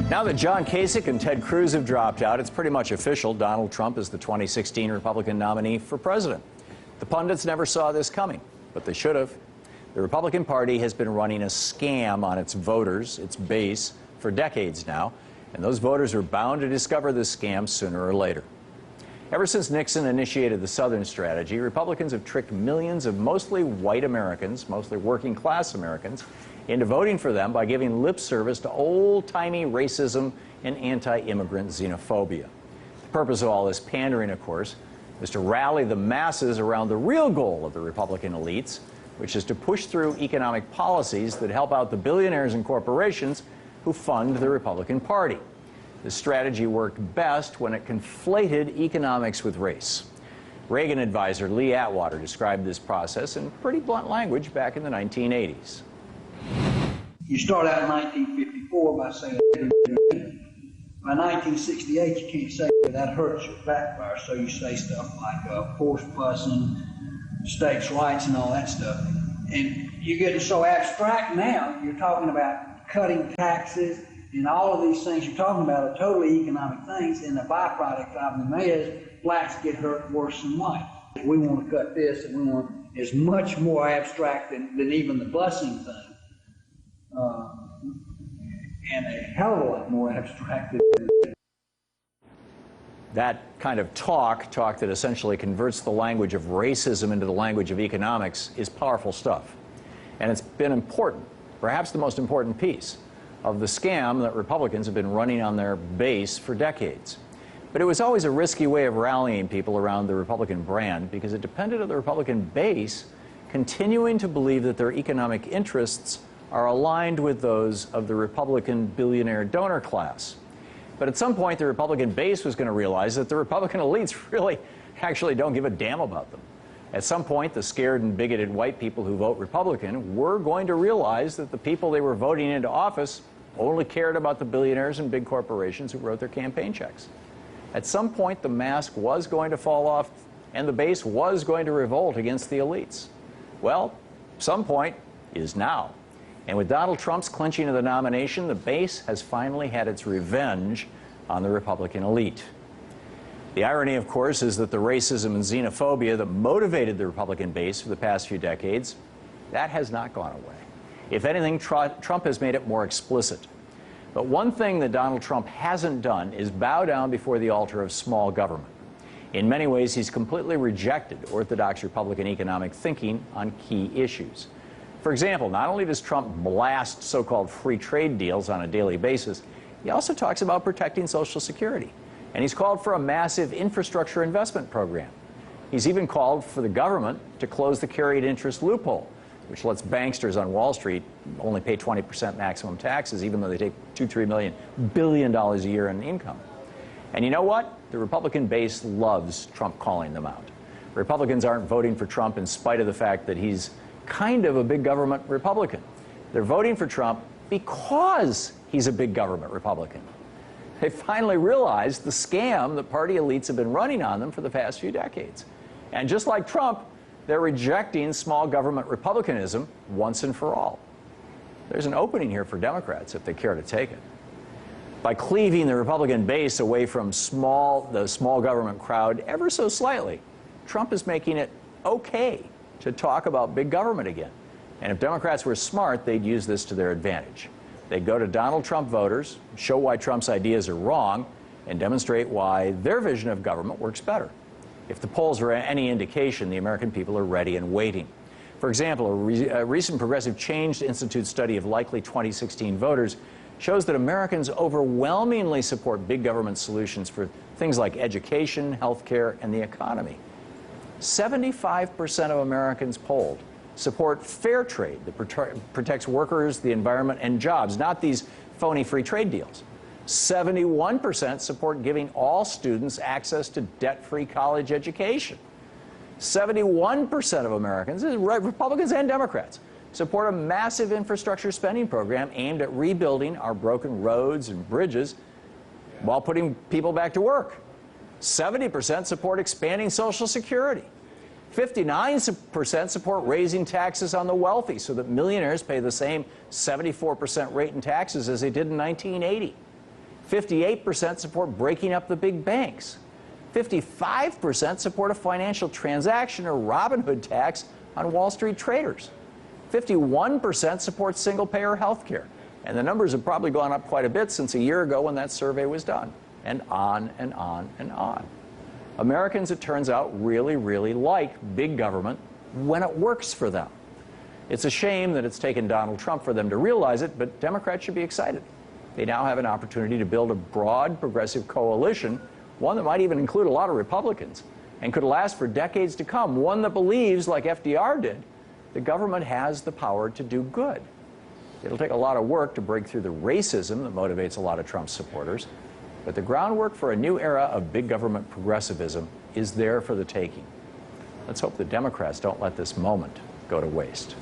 Now that John Kasich and Ted Cruz have dropped out, it's pretty much official. Donald Trump is the 2016 Republican nominee for president. The pundits never saw this coming, but they should have. The Republican Party has been running a scam on its voters, its base, for decades now, and those voters are bound to discover this scam sooner or later. Ever since Nixon initiated the Southern strategy, Republicans have tricked millions of mostly white Americans, mostly working class Americans, into voting for them by giving lip service to old-timey racism and anti-immigrant xenophobia. The purpose of all this pandering, of course, is to rally the masses around the real goal of the Republican elites, which is to push through economic policies that help out the billionaires and corporations who fund the Republican Party. This strategy worked best when it conflated economics with race. Reagan advisor Lee Atwater described this process in pretty blunt language back in the 1980s. You start out in 1954 by saying, by 1968 you can't say that hurts or backfires, so you say stuff like force busing, states' rights and all that stuff. And you get so abstract now, you're talking about cutting taxes and all of these things you're talking about are totally economic things, and the byproduct of them is blacks get hurt worse than whites. We want to cut this, and we want is much more abstract than even the busing thing. And a hell of a lot more abstract than that kind of talk that essentially converts the language of racism into the language of economics is powerful stuff. And it's been important, perhaps the most important piece of the scam that Republicans have been running on their base for decades. But it was always a risky way of rallying people around the Republican brand because it depended on the Republican base continuing to believe that their economic interests are aligned with those of the Republican billionaire donor class. But at some point, the Republican base was going to realize that the Republican elites really actually don't give a damn about them. At some point, the scared and bigoted white people who vote Republican were going to realize that the people they were voting into office only cared about the billionaires and big corporations who wrote their campaign checks. At some point, the mask was going to fall off and the base was going to revolt against the elites. Well, some point is now. And with Donald Trump's clinching of the nomination, the base has finally had its revenge on the Republican elite. The irony, of course, is that the racism and xenophobia that motivated the Republican base for the past few decades, that has not gone away. If anything, Trump has made it more explicit. But one thing that Donald Trump hasn't done is bow down before the altar of small government. In many ways, he's completely rejected orthodox Republican economic thinking on key issues. For example, not only does Trump blast so-called free trade deals on a daily basis, he also talks about protecting Social Security. And he's called for a massive infrastructure investment program. He's even called for the government to close the carried interest loophole, which lets banksters on Wall Street only pay 20% maximum taxes, even though they take $2-3 billion a year in income. And you know what? The Republican base loves Trump calling them out. Republicans aren't voting for Trump in spite of the fact that he's kind of a big government Republican. They're voting for Trump because he's a big government Republican. They finally realized the scam the party elites have been running on them for the past few decades. And just like Trump, they're rejecting small government republicanism once and for all. There's an opening here for Democrats if they care to take it. By cleaving the Republican base away from the small government crowd ever so slightly, Trump is making it okay to talk about big government again. And if Democrats were smart, they'd use this to their advantage. They'd go to Donald Trump voters, show why Trump's ideas are wrong, and demonstrate why their vision of government works better. If the polls are any indication, the American people are ready and waiting. For example, a recent Progressive Change Institute study of likely 2016 voters shows that Americans overwhelmingly support big government solutions for things like education, health care, and the economy. 75% of Americans polled support fair trade that protects workers, the environment, and jobs, not these phony free trade deals. 71% support giving all students access to debt-free college education. 71% of Americans, Republicans and Democrats, support a massive infrastructure spending program aimed at rebuilding our broken roads and bridges while putting people back to work. 70% support expanding Social Security. 59% support raising taxes on the wealthy so that millionaires pay the same 74% rate in taxes as they did in 1980. 58% support breaking up the big banks. 55% support a financial transaction or Robin Hood tax on Wall Street traders. 51% support single-payer health care. And the numbers have probably gone up quite a bit since a year ago when that survey was done. And on and on and on. Americans, it turns out, really, really like big government when it works for them. It's a shame that it's taken Donald Trump for them to realize it, but Democrats should be excited. They now have an opportunity to build a broad, progressive coalition, one that might even include a lot of Republicans, and could last for decades to come, one that believes, like FDR did, the government has the power to do good. It'll take a lot of work to break through the racism that motivates a lot of Trump's supporters, but the groundwork for a new era of big government progressivism is there for the taking. Let's hope the Democrats don't let this moment go to waste.